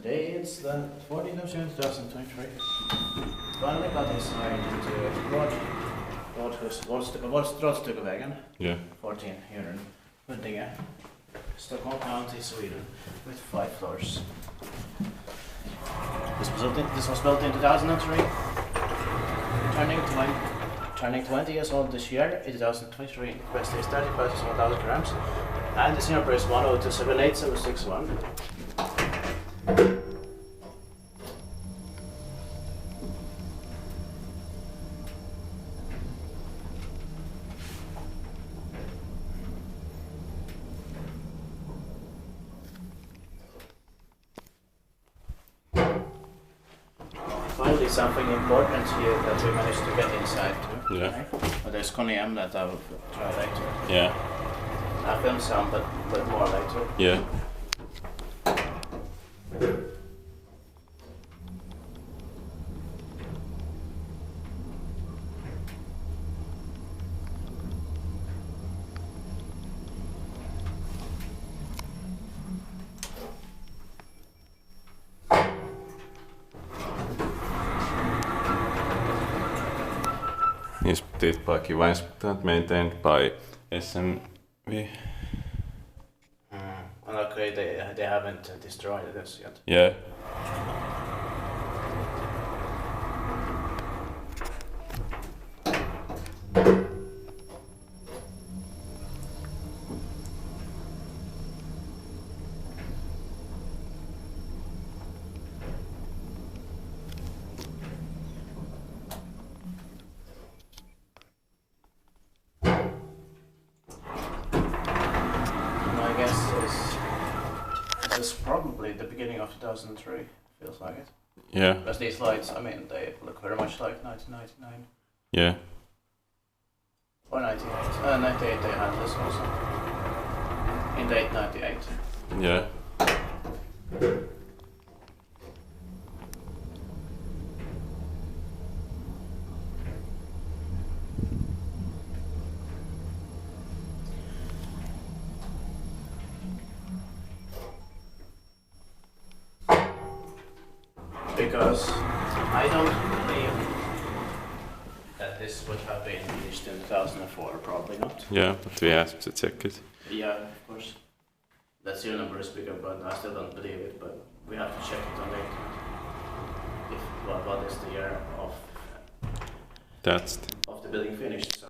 Today it's the 14th of June 2023. Finally got inside into Rådstuguvägen, Yeah. 14 here in Huddinge, Stockholm County, Sweden, with 5 floors. This was built in 2003, turning 20 years old this year in 2023. Capacity is 30 passes, 1,000 grams, and the number is 1027861. Finally, something important here that we managed to get inside too. Yeah. Right? But there's Kone that I will try later. Yeah. I filmed some, but more later. Yeah. Inspected by Kiva Inspected, maintained by SMV. And okay, they haven't destroyed this yet. Yeah. My guess is this is probably the beginning of 2003. Feels like it. Yeah. Because these lights, I mean, they look very much like 1999 Yeah. or 98. 98 they had this also. In date 98. Yeah. Because I don't believe that this would have been finished in 2004, probably not. Yeah, but we have to check it. Yeah, of course. That serial number is bigger, but I still don't believe it, but we have to check it on later. If what is the year of That's the building finished. So.